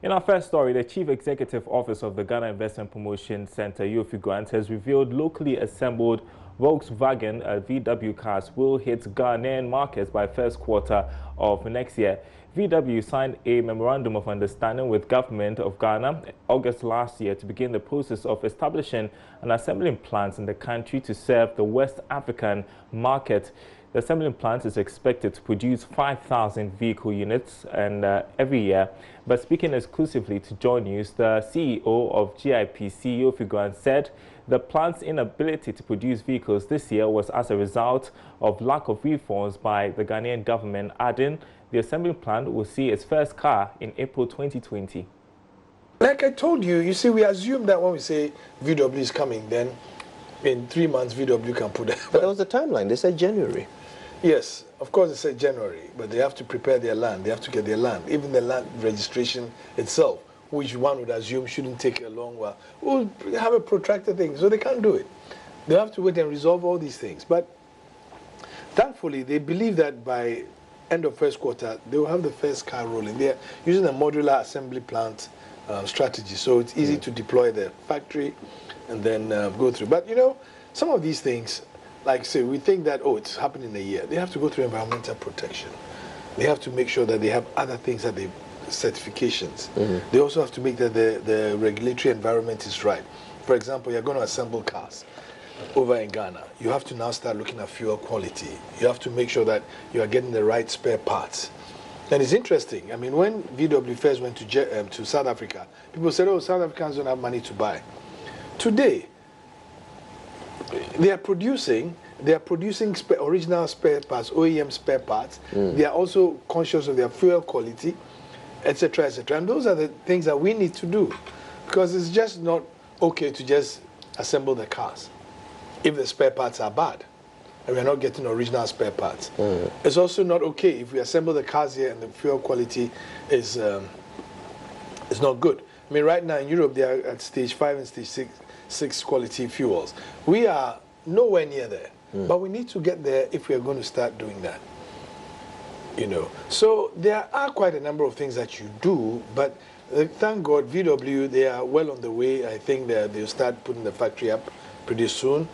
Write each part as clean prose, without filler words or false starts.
In our first story, the Chief Executive Officer of the Ghana Investment Promotion Center, Yofi Grant, has revealed locally assembled Volkswagen VW cars will hit Ghanaian markets by first quarter of next year. VW signed a memorandum of understanding with government of Ghana August last year to begin the process of establishing and assembling plants in the country to serve the West African market. The assembling plant is expected to produce 5,000 vehicle units every year. But speaking exclusively to JoyNews, the CEO of GIPC, Yofi Grant, said the plant's inability to produce vehicles this year was as a result of lack of reforms by the Ghanaian government, adding the assembly plant will see its first car in April 2020. Like I told you, you see, we assume that when we say VW is coming, then in 3 months VW can put it. But that was the timeline. They said January. Yes, of course they said January, but they have to prepare their land. They have to get their land. Even the land registration itself, which one would assume shouldn't take a long while, will have a protracted thing, so they can't do it. They have to wait and resolve all these things. But thankfully, they believe that by end of first quarter, they will have the first car rolling. They are using a modular assembly plant strategy, so it's easy to deploy the factory and then go through. But you know, some of these things, like say, we think that, oh, it's happening in a year. They have to go through environmental protection. They have to make sure that they have other things that they, certifications. They also have to make that the regulatory environment is right. For example, you're going to assemble cars over in Ghana. You have to now start looking at fuel quality. You have to make sure that you are getting the right spare parts. And it's interesting. I mean, when VW first went to South Africa, people said, oh, South Africans don't have money to buy. Today, they are producing original spare parts, OEM spare parts. They are also conscious of their fuel quality, etc., etc. And those are the things that we need to do, because it's just not okay to just assemble the cars if the spare parts are bad and we're not getting original spare parts. It's also not okay if we assemble the cars here and the fuel quality is not good. I mean, right now in Europe, they are at stage 5 and stage 6 quality fuels. We are nowhere near there, but we need to get there if we are going to start doing that. You know, so there are quite a number of things that you do, but thank God, VW, they are well on the way. I think they'll start putting the factory up pretty soon.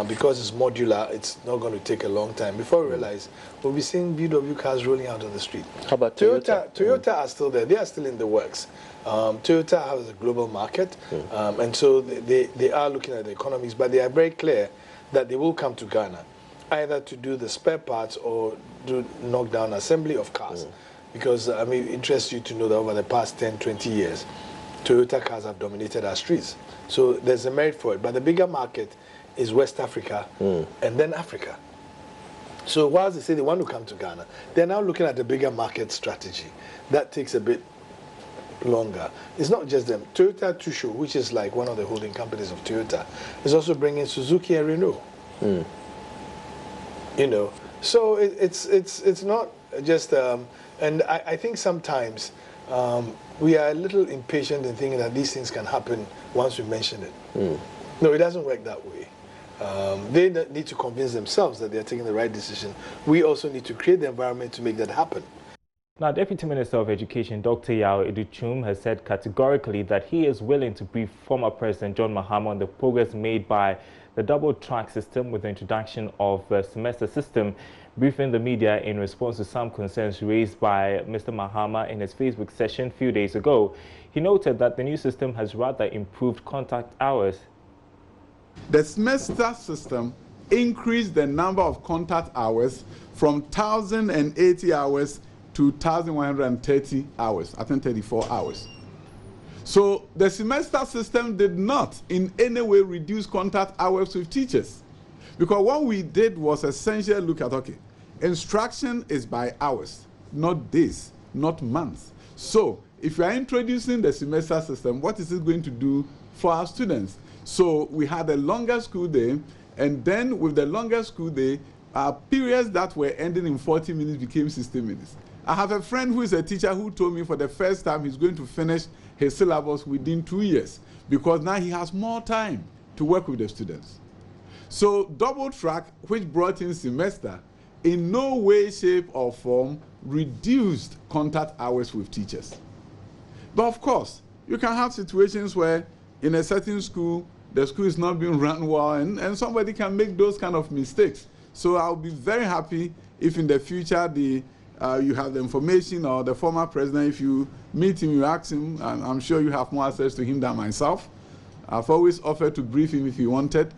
Because it's modular, it's not going to take a long time. Before we realize, we'll be seeing VW cars rolling out on the street. How about Toyota? Toyota are still there. They are still in the works. Toyota has a global market, and so they are looking at the economies, but they are very clear that they will come to Ghana, either to do the spare parts or do knockdown assembly of cars. Because, I mean, it interests you to know that over the past 10, 20 years, Toyota cars have dominated our streets. So there's a merit for it. But the bigger market is West Africa and then Africa. So whilst they say they want to come to Ghana, they're now looking at the bigger market strategy. That takes a bit longer. It's not just them. Toyota Tsusho, which is like one of the holding companies of Toyota, is also bringing Suzuki and Renault. You know, so it's not just, and I think sometimes we are a little impatient in thinking that these things can happen once we mention it. No, it doesn't work that way. They need to convince themselves that they're taking the right decision. We also need to create the environment to make that happen. Now, Deputy Minister of Education, Dr. Yao Educhum, has said categorically that he is willing to brief former President John Mahama on the progress made by the double-track system with the introduction of the semester system. Briefing the media in response to some concerns raised by Mr. Mahama in his Facebook session a few days ago, he noted that the new system has rather improved contact hours. The semester system increased the number of contact hours from 1,080 hours to 1,130 hours, I think 34 hours. So the semester system did not in any way reduce contact hours with teachers. Because what we did was essentially look at, okay, instruction is by hours, not days, not months. So if you are introducing the semester system, what is it going to do for our students? So we had a longer school day, and then with the longer school day, our periods that were ending in 40 minutes became 60 minutes. I have a friend who is a teacher who told me for the first time he's going to finish his syllabus within 2 years because now he has more time to work with the students. So double track, which brought in semester, in no way, shape or form reduced contact hours with teachers. But of course, you can have situations where in a certain school, the school is not being run well, and somebody can make those kind of mistakes. So I'll be very happy if in the future you have the information, or the former president, if you meet him, you ask him, and I'm sure you have more access to him than myself. I've always offered to brief him if he wanted.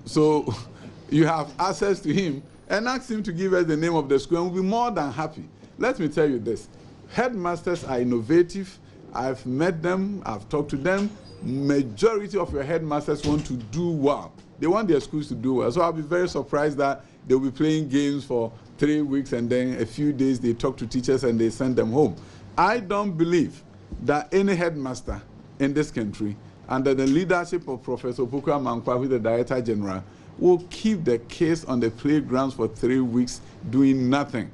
So you have access to him, and ask him to give us the name of the school, and we'll be more than happy. Let me tell you this. Headmasters are innovative. I've met them, I've talked to them. Majority of your headmasters want to do well. They want their schools to do well. So I'll be very surprised that they'll be playing games for 3 weeks, and then a few days they talk to teachers and they send them home. I don't believe that any headmaster in this country, under the leadership of Professor Pukwa Mankwa, who is the Director General, will keep the kids on the playgrounds for 3 weeks doing nothing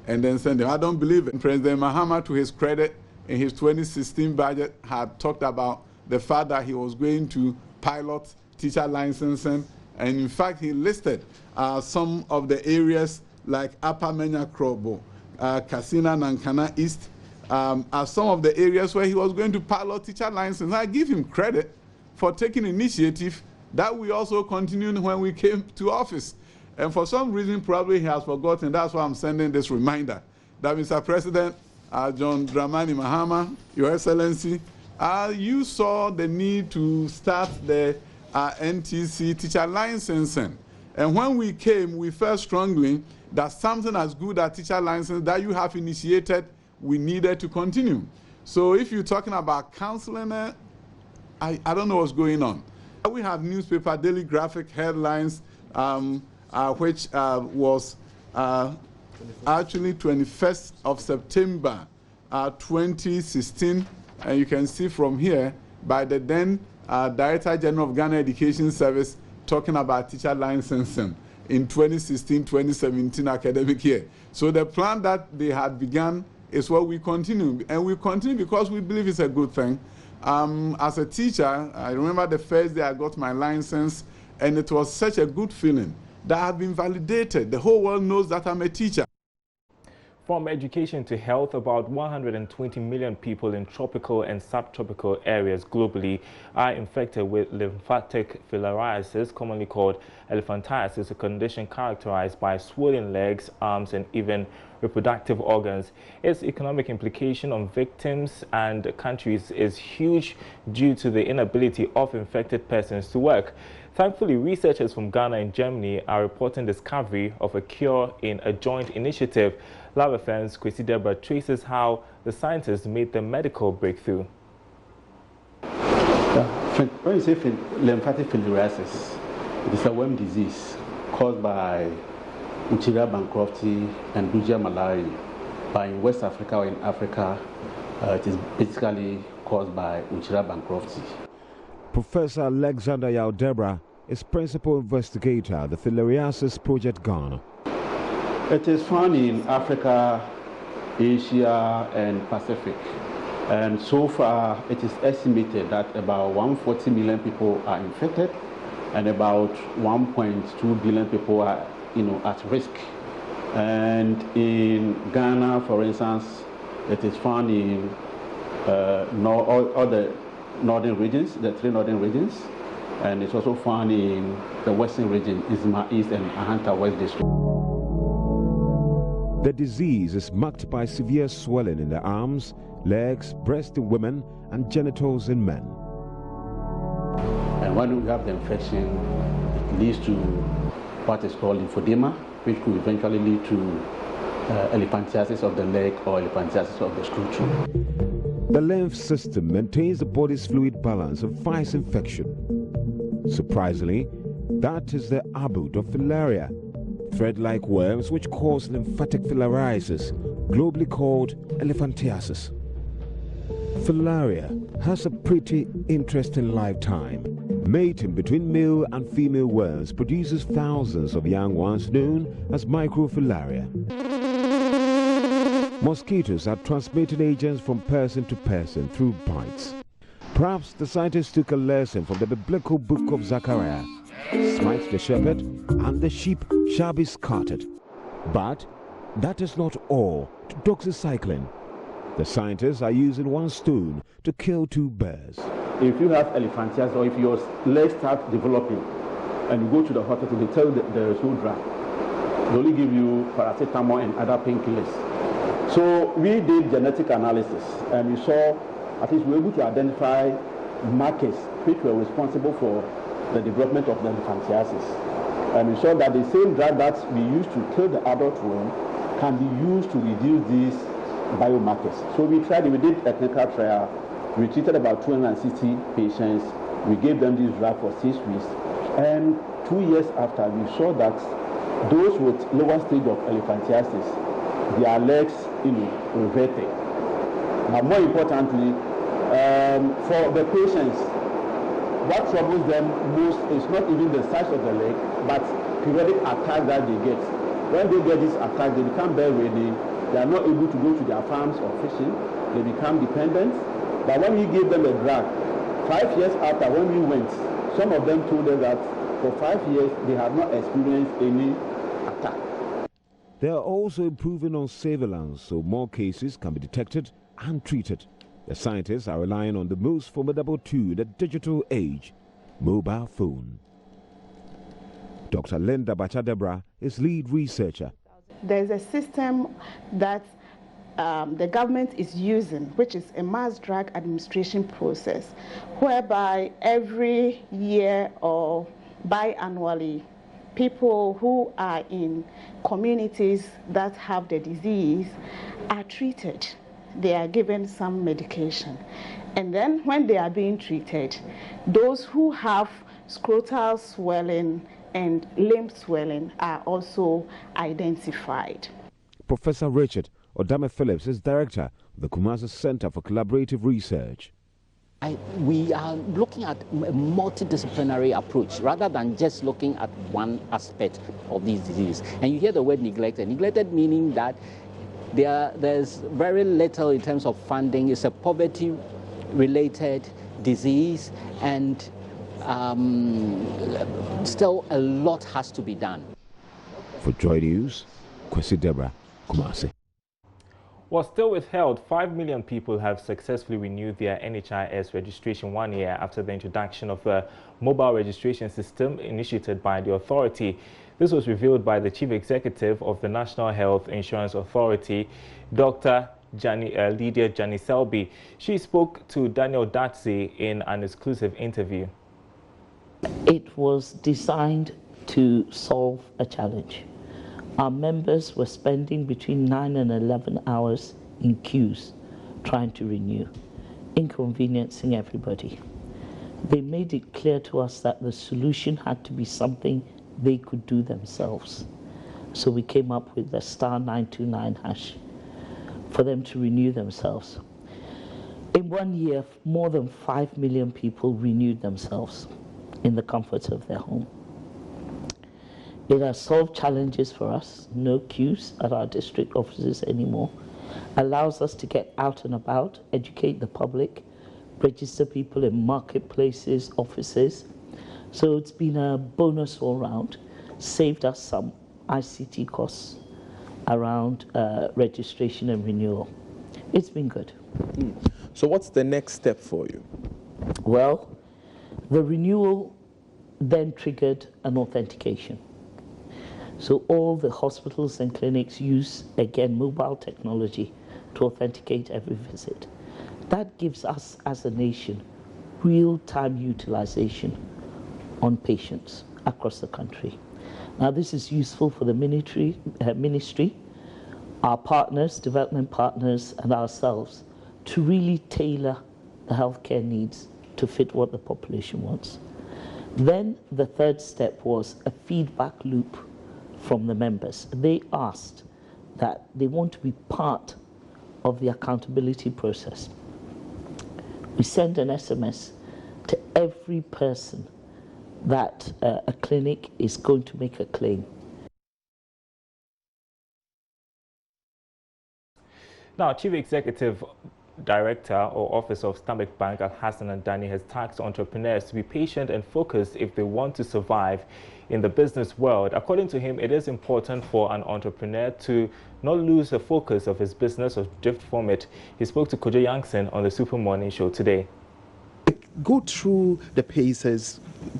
and then send them. I don't believe it. President Mahama, to his credit, in his 2016 budget, had talked about the fact that he was going to pilot teacher licensing, and in fact he listed some of the areas like Upper Menya Krobo, Kasina, Nankana East, as some of the areas where he was going to pilot teacher license. I give him credit for taking initiative that we also continued when we came to office. And for some reason, probably he has forgotten. That's why I'm sending this reminder that, Mr. President, John Dramani Mahama, Your Excellency, you saw the need to start the NTC teacher licensing. And when we came, we felt strongly that something as good as teacher license that you have initiated, we needed to continue. So if you're talking about counseling, I don't know what's going on. We have newspaper daily graphic headlines, which was actually 21st of September 2016. And you can see from here, by the then Director General of Ghana Education Service, talking about teacher licensing in 2016-2017 academic year. So the plan that they had begun is what we continue. And we continue because we believe it's a good thing. As a teacher, I remember the first day I got my license, and it was such a good feeling that I've been validated. The whole world knows that I'm a teacher. From education to health, about 120 million people in tropical and subtropical areas globally are infected with lymphatic filariasis, commonly called elephantiasis, a condition characterized by swollen legs, arms, and even reproductive organs. Its economic implication on victims and countries is huge due to the inability of infected persons to work. Thankfully, researchers from Ghana and Germany are reporting discovery of a cure in a joint initiative. Love Affairs Kwesi Deborah traces how the scientists made the medical breakthrough. When you say lymphatic filariasis, it is a worm disease caused by Uchira bankruptcy and Bugia malaria. But in West Africa or in Africa, it is basically caused by Uchira bankruptcy. Professor Alexander Yaudebra is principal investigator at the Filariasis Project Ghana. It is found in Africa, Asia, and Pacific. And so far, it is estimated that about 140 million people are infected, and about 1.2 billion people are, at risk. And in Ghana, for instance, it is found in all the northern regions, the 3 northern regions, and it's also found in the western region, Isma East and Ahanta West District. The disease is marked by severe swelling in the arms, legs, breast in women, and genitals in men. And when we have the infection, it leads to what is called lymphedema, which could eventually lead to elephantiasis of the leg or elephantiasis of the screw tube. The lymph system maintains the body's fluid balance and fights infection. Surprisingly, that is the abode of Filaria, thread-like worms which cause lymphatic filariasis, globally called elephantiasis. Filaria has a pretty interesting lifetime. Mating between male and female worms produces thousands of young ones known as microfilaria. Mosquitoes are transmitting agents from person to person through bites. Perhaps the scientists took a lesson from the biblical book of Zechariah. Smite the shepherd, and the sheep shall be scattered. But that is not all. Doxycycline, The scientists are using one stone to kill two birds. If you have elephantiasis or if your legs start developing and you go to the hospital, they tell you that there is no drug. They only give you paracetamol and other painkillers. So we did genetic analysis and we saw, at least we were able to identify markers which were responsible for the development of the elephantiasis. And we saw that the same drug that we used to kill the adult worm can be used to reduce these biomarkers. So we did a clinical trial. We treated about 260 patients. We gave them this drug for 6 weeks. And 2 years after, we saw that those with lower stage of elephantiasis, their legs, reverted. Now, more importantly, for the patients, what troubles them most is not even the size of the leg, but periodic attacks that they get. When they get these attacks, they become bedridden. They are not able to go to their farms or fishing. They become dependent. But when we gave them a drug, 5 years after, when we went, some of them told us that for 5 years they have not experienced any attack. They are also improving on surveillance so more cases can be detected and treated. The scientists are relying on the most formidable tool in the digital age, mobile phone. Dr. Linda Bachadebra is lead researcher. There's a system that the government is using, which is a mass drug administration process, whereby every year or biannually, people who are in communities that have the disease are treated. They are given some medication. And then when they are being treated, those who have scrotal swelling and limb swelling are also identified. Professor Richard Odame Phillips is director of the Kumasi Center for Collaborative Research. We are looking at a multidisciplinary approach rather than just looking at one aspect of these diseases. And you hear the word neglected. Neglected meaning that there's very little in terms of funding. It's a poverty-related disease, and still a lot has to be done. For JoyNews, Kwesi Debra, Kumasi. While still withheld, 5 million people have successfully renewed their NHIS registration 1 year after the introduction of a mobile registration system initiated by the authority. This was revealed by the Chief Executive of the National Health Insurance Authority, Dr. Lydia Janiselbi. She spoke to Daniel Datse in an exclusive interview. It was designed to solve a challenge. Our members were spending between 9 and 11 hours in queues trying to renew, inconveniencing everybody. They made it clear to us that the solution had to be something they could do themselves. So we came up with the *929# for them to renew themselves. In 1 year, more than 5 million people renewed themselves in the comfort of their home. It has solved challenges for us. No queues at our district offices anymore. Allows us to get out and about, educate the public, register people in marketplaces, offices. So it's been a bonus all round. Saved us some ICT costs around registration and renewal. It's been good. So what's the next step for you? Well, the renewal then triggered an authentication. So all the hospitals and clinics use, again, mobile technology to authenticate every visit. That gives us, as a nation, real-time utilization on patients across the country. Now, this is useful for the ministry, our partners, development partners, and ourselves to really tailor the healthcare needs to fit what the population wants. Then the third step was a feedback loop from the members. They asked that they want to be part of the accountability process. We send an SMS to every person that a clinic is going to make a claim. Now, Chief Executive Director or Office of Stanbic Bank Al-Hassan Andani has tasked entrepreneurs to be patient and focused if they want to survive in the business world. According to him, it is important for an entrepreneur to not lose the focus of his business or drift from it. He spoke to Kojo Youngson on the Super Morning Show today. Go through the paces,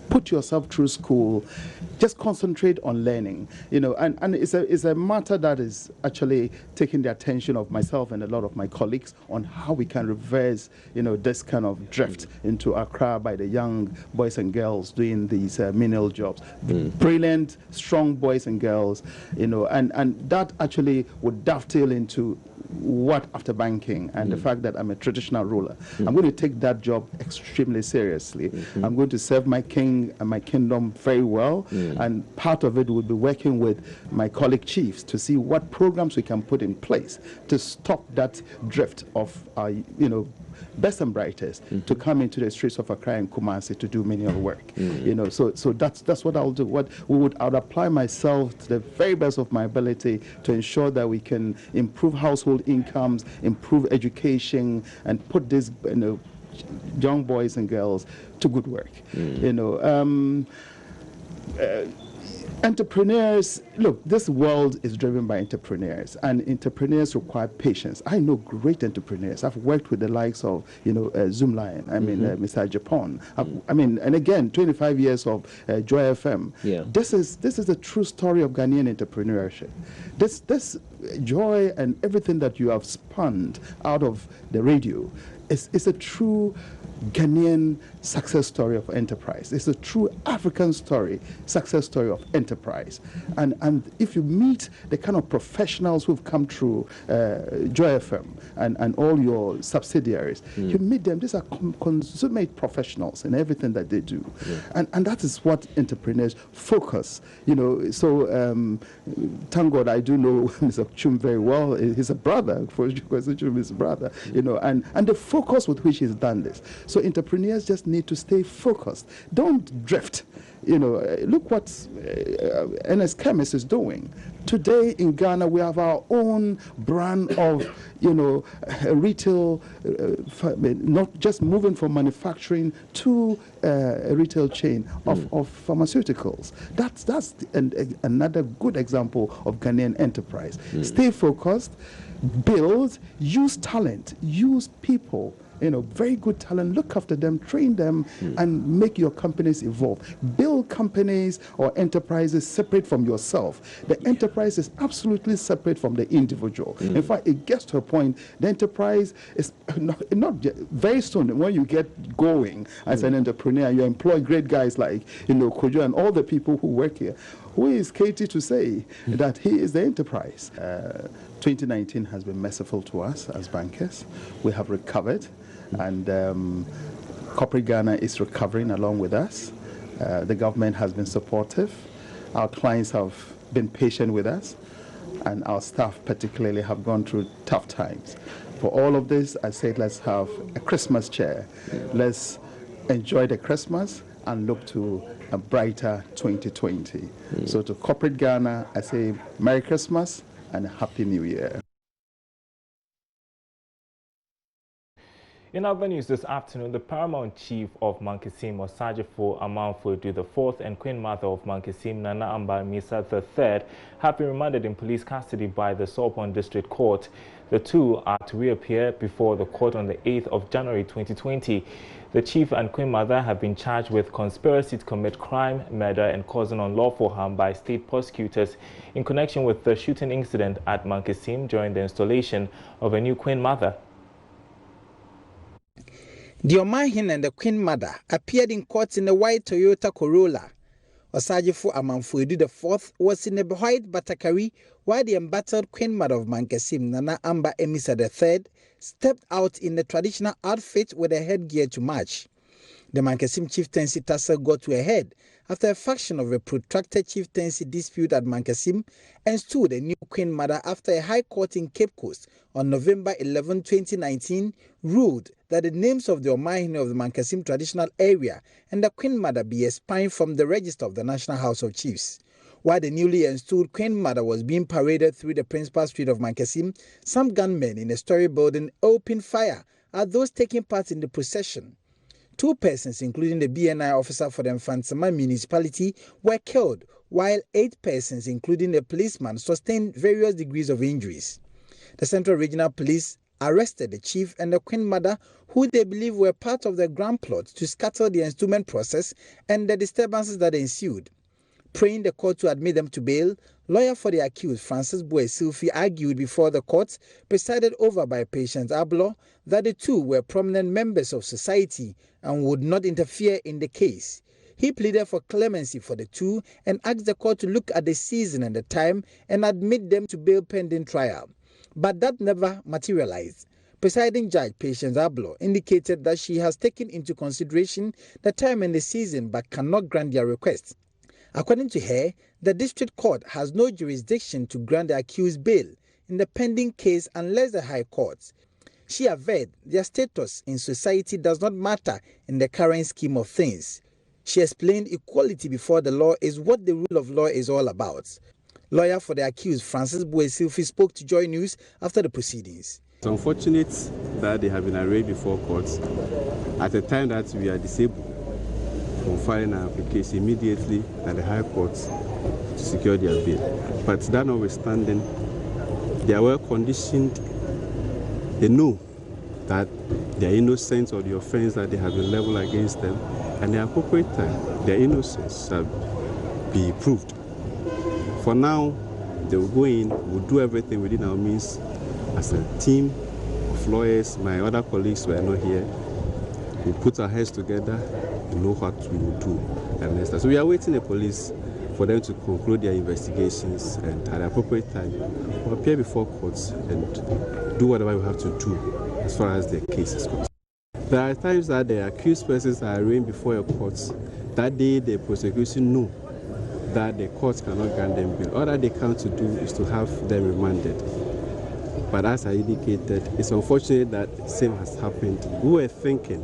put yourself through school, just concentrate on learning, and it's a matter that is actually taking the attention of myself and a lot of my colleagues on how we can reverse, this kind of drift into Accra by the young boys and girls doing these menial jobs. Brilliant, strong boys and girls, and that actually would dovetail into what after banking and the fact that I'm a traditional ruler. I'm going to take that job extremely seriously. I'm going to serve my king and my kingdom very well, and part of it will be working with my colleague chiefs to see what programs we can put in place to stop that drift of our, best and brightest to come into the streets of Accra and Kumasi to do menial work. So that's what I'll do. I would apply myself to the very best of my ability to ensure that we can improve household incomes, improve education, and put these young boys and girls to good work. Entrepreneurs, look, this world is driven by entrepreneurs, and entrepreneurs require patience. I know great entrepreneurs. I've worked with the likes of, Zoomlion, Mr. Japan. And again, 25 years of Joy FM. Yeah. This is a true story of Ghanaian entrepreneurship. This joy and everything that you have spun out of the radio is a true Ghanaian success story of enterprise. It's a true African success story of enterprise. And if you meet the kind of professionals who've come through Joy FM and all your subsidiaries, you meet them. These are consummate professionals in everything that they do. And that is what entrepreneurs focus. So thank God I do know Mr. Chum very well. He's a brother. For Chum is a brother. And the focus with which he's done this. So entrepreneurs just need to stay focused. Don't drift. Look what NS Chemist is doing. Today in Ghana, we have our own brand of, retail, not just moving from manufacturing to a retail chain of pharmaceuticals. That's another good example of Ghanaian enterprise. Stay focused, build, use talent, use people. Very good talent, look after them, train them, and make your companies evolve. Build companies or enterprises separate from yourself. The enterprise is absolutely separate from the individual. In fact, it gets to a point, the enterprise is not very soon, when you get going as an entrepreneur, you employ great guys like, Kojo and all the people who work here. Who is Katie to say that he is the enterprise? 2019 has been merciful to us as bankers. We have recovered, and corporate Ghana is recovering along with us. The government has been supportive. Our clients have been patient with us, and our staff particularly have gone through tough times. For all of this, I said let's have a Christmas cheer. Let's enjoy the Christmas and look to a brighter 2020. So to corporate Ghana, I say Merry Christmas and a Happy New Year. In other news this afternoon, the Paramount Chief of Mankasim, Osajifo Amanfoedu IV, and Queen Mother of Mankasim, Nana Amba Misa III, have been remanded in police custody by the Sopon District Court. The two are to reappear before the court on the 8th of January 2020. The Chief and Queen Mother have been charged with conspiracy to commit crime, murder, and causing unlawful harm by state prosecutors in connection with the shooting incident at Mankasim during the installation of a new Queen Mother. The Omahin and the Queen Mother appeared in court in a white Toyota Corolla. Osajifo Amanfoedu IV was in a white Batakari, while the embattled Queen Mother of Mankasim, Nana Amba Emisa III, stepped out in a traditional outfit with a headgear to match. The Mankasim chieftaincy tussle got to a head after a faction of a protracted chieftaincy dispute at Mankasim ensued a new Queen Mother after a high court in Cape Coast on November 11, 2019 ruled that the names of the Omahine of the Mankasim traditional area and the Queen Mother be expunged from the register of the National House of Chiefs. While the newly installed Queen Mother was being paraded through the principal street of Mankasim, some gunmen in a story building opened fire at those taking part in the procession. 2 persons, including the BNI officer for the Mfansama municipality, were killed, while 8 persons, including a policeman, sustained various degrees of injuries. The Central Regional Police arrested the chief and the queen mother, who they believe were part of the grand plot to scatter the enstowment process and the disturbances that ensued. Praying the court to admit them to bail, lawyer for the accused, Francis Boy-Sylvie, argued before the court, presided over by Patience Ablo, that the two were prominent members of society and would not interfere in the case. He pleaded for clemency for the two and asked the court to look at the season and the time and admit them to bail pending trial. But that never materialized. Presiding Judge Patience Ablo indicated that she has taken into consideration the time and the season but cannot grant their request. According to her, the district court has no jurisdiction to grant the accused bail in the pending case unless the High Court. She averred their status in society does not matter in the current scheme of things. She explained equality before the law is what the rule of law is all about. Lawyer for the accused, Francis Boy-Sylvie, spoke to Joy News after the proceedings. It's unfortunate that they have been arraigned before courts at a time that we are disabled from filing an application immediately at the High Court to secure their bail. But that notwithstanding, they are well conditioned. They know that they are innocent of the offense that they have been leveled against them, and the appropriate time, their innocence shall be proved. For now, they will go in, we'll do everything within our means as a team of lawyers. My other colleagues were not here. We put our heads together and know what we will do. So we are waiting the police for them to conclude their investigations, and at the appropriate time, we'll appear before courts and do whatever we have to do as far as the case is concerned. There are times that the accused persons are arraigned before a court. That day, the prosecution know that the court cannot grant them bail. All that they come to do is to have them remanded. But as I indicated, it's unfortunate that the same has happened. We were thinking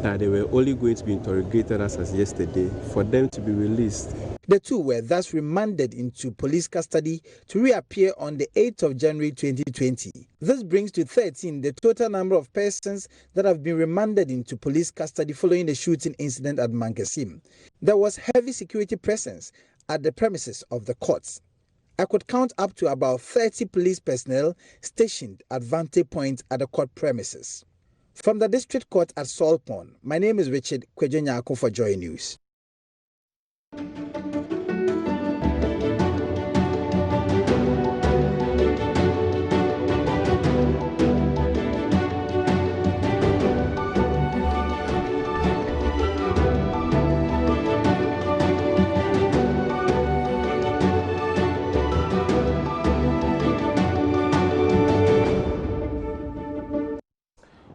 that they were only going to be interrogated as yesterday, for them to be released. The two were thus remanded into police custody to reappear on the 8th of January 2020. This brings to 13 the total number of persons that have been remanded into police custody following the shooting incident at Mankesim. There was heavy security presence at the premises of the courts. I could count up to about 30 police personnel stationed at vantage points at the court premises. From the district court at Salpon, my name is Richard Kwejenyako for Joy News.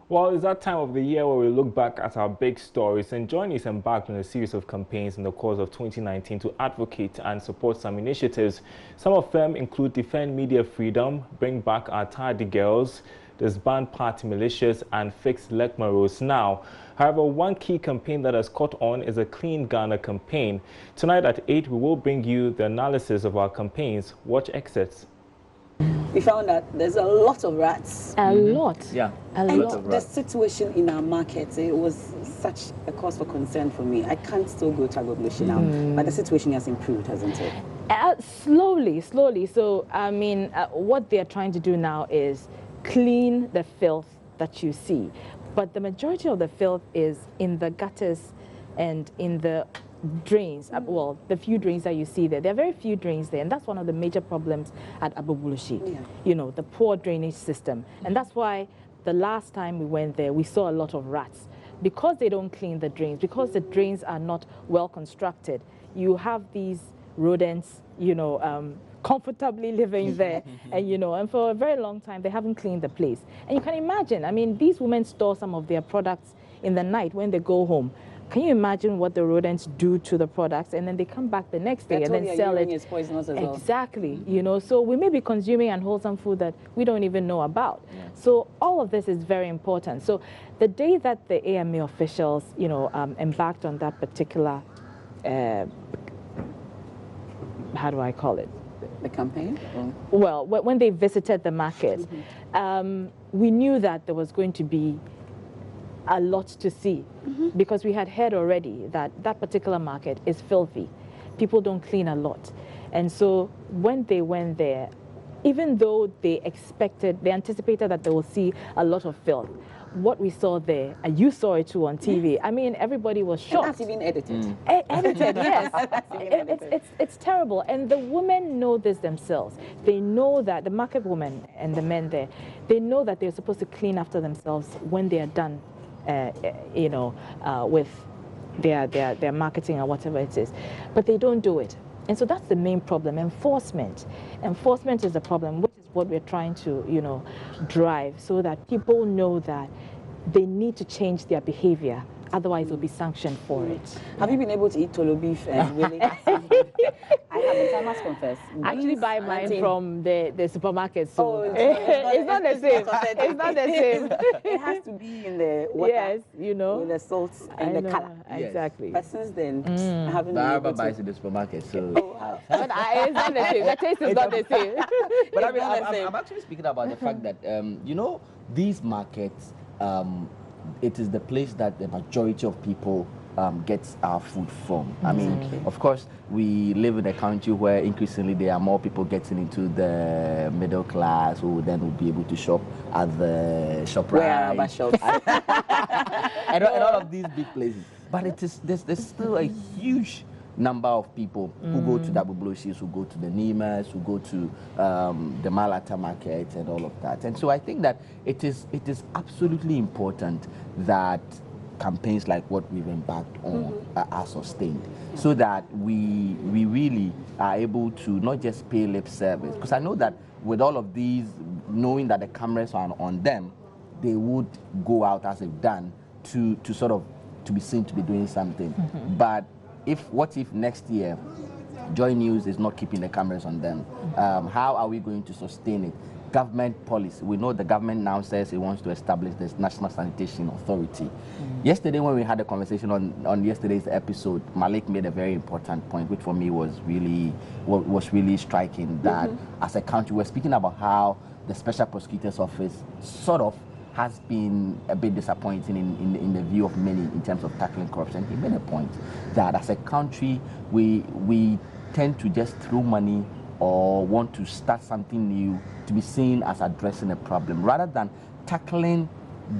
Well, it's that time of the year where we look back at our big stories, and JoyNews embarked on a series of campaigns in the course of 2019 to advocate and support some initiatives. Some of them include Defend Media Freedom, Bring Back Our Tardy Girls, Disband Party Militias, and Fix Lekmaros Now. However, one key campaign that has caught on is a Clean Ghana campaign. Tonight at 8, we will bring you the analysis of our campaigns. Watch excerpts. We found that there's a lot of rats. A lot. Yeah. A lot. The situation in our markets, it was such a cause for concern for me. I can't still go to Agbogbloshie now, but the situation has improved, hasn't it? Slowly. So, I mean, what they're trying to do now is clean the filth that you see. But the majority of the filth is in the gutters and in the drains. Well, the few drains that you see there, there are very few drains there, and that's one of the major problems at Agbogbloshie. Yeah. You know, the poor drainage system. And that's why the last time we went there, we saw a lot of rats. Because they don't clean the drains, because the drains are not well constructed, you have these rodents, you know, comfortably living there, and you know, and for a very long time they haven't cleaned the place. And you can imagine, I mean, these women store some of their products in the night when they go home. Can you imagine what the rodents do to the products, and then they come back the next day and then sell it? Is poisonous as well. Exactly. You know, so we may be consuming unwholesome food that we don't even know about. Yeah. So all of this is very important. So the day that the AMA officials, you know, embarked on that particular, how do I call it? The campaign? Well, when they visited the market, we knew that there was going to be a lot to see, because we had heard already that that particular market is filthy. people don't clean a lot. And so when they went there, even though they anticipated that they will see a lot of filth, what we saw there, and you saw it too on TV, I mean, everybody was shocked. And that's even edited. Edited, yes. It's terrible. And the women know this themselves. They know that, the market women and the men there, they know that they're supposed to clean after themselves when they are done, with their marketing or whatever it is. But they don't do it. And so that's the main problem, enforcement. Enforcement is the problem, which is what we're trying to, drive, so that people know that they need to change their behavior. Otherwise, they'll be sanctioned for it. Have you been able to eat tolo beef and willing? I haven't, I must confess. I actually buy mine from the supermarket, so it's not the same. It's not the same. It has to be in the water. Yes, with the salt and the color. Exactly. But since then, I haven't been able to. buys in the supermarket, so. But it's not the same. The taste is not the same. But I mean, I'm actually speaking about the fact that, these markets, it is the place that the majority of people gets our food from. I mean, of course, we live in a country where increasingly there are more people getting into the middle class who then will be able to shop at the ShopRite shops. and all of these big places. But there's still a huge number of people who go to the Abubloshis, who go to the Nimas, who go to the Malata market and all of that. And so I think that it is absolutely important that campaigns like what we've embarked on are sustained, so that we really are able to not just pay lip service. Because I know that with all of these, knowing that the cameras are on them, they would go out as they've done to be seen to be doing something. But what if next year JoyNews is not keeping the cameras on them? How are we going to sustain it? Government policy. We know the government now says it wants to establish this National Sanitation Authority. Yesterday, when we had a conversation on yesterday's episode, Malik made a very important point, which for me was really striking, that as a country, we're speaking about how the Special Prosecutor's Office sort of has been a bit disappointing in the view of many in terms of tackling corruption. He made a point that as a country, we tend to just throw money or want to start something new to be seen as addressing a problem, rather than tackling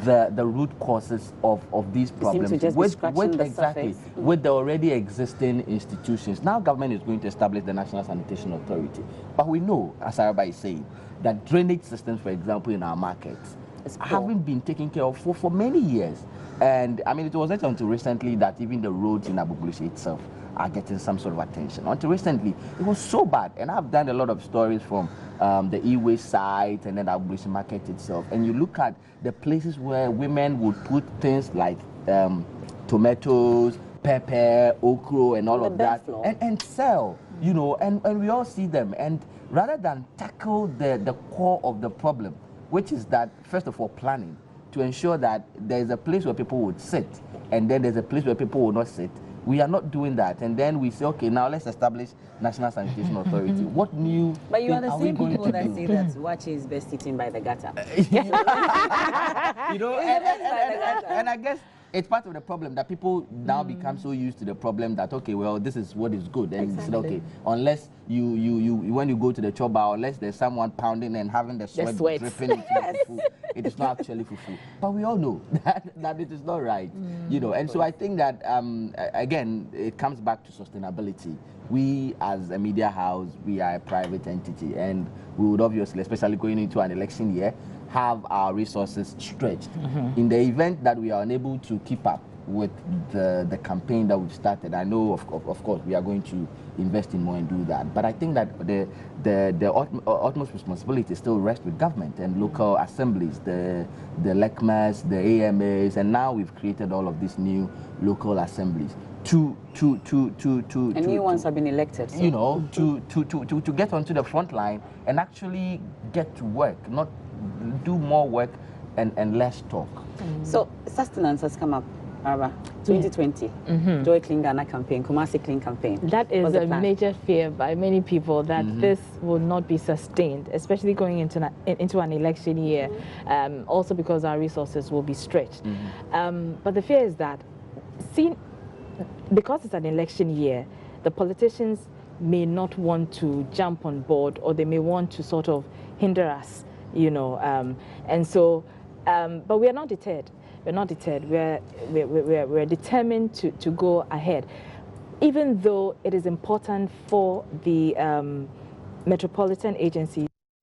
the root causes of these problems with the already existing institutions. Now government is going to establish the National Sanitation Authority. But we know, as Araba is saying, that drainage systems, for example, in our markets, haven't been taken care of for many years. And I mean, it wasn't until recently that even the roads in Abubloshi itself are getting some sort of attention. Until recently, it was so bad. And I've done a lot of stories from the e-waste site and then the Abubloshi market itself. And you look at the places where women would put things like tomatoes, pepper, okra, and all of that, and sell, and we all see them. And rather than tackle the core of the problem, which is that, first of all, planning, to ensure that there's a place where people would sit, and then there's a place where people will not sit. We are not doing that. And then we say, okay, now let's establish National Sanitation Authority. What new But you are the same going people to that do? say that watch is best eaten by the gutter. And I guess it's part of the problem that people now become so used to the problem that, okay, well, this is what is good. And it's okay, unless you when you go to the choba, unless there's someone pounding and having the sweat dripping into the fufu, it is not actually fufu. But we all know that it is not right, And so I think that, again, it comes back to sustainability. We, as a media house, we are a private entity, and we would obviously, especially going into an election year, have our resources stretched. In the event that we are unable to keep up with the campaign that we've started, I know, of course, we are going to invest in more and do that. But I think that the utmost responsibility still rests with government and local assemblies, the LECMAs, the AMAs, and now we've created all of these new local assemblies to new ones have been elected. So. To get onto the front line and actually get to work, not do more work and less talk. So sustenance has come up, Araba. 2020, Joy Clean Ghana campaign, Kumasi Clean campaign. That is a major fear by many people, that this will not be sustained, especially going into an election year, also because our resources will be stretched. But the fear is that, because it's an election year, the politicians may not want to jump on board, or they may want to sort of hinder us, you know. And so, but we are not deterred. We're not deterred. We're determined to go ahead, even though it is important for the metropolitan agencies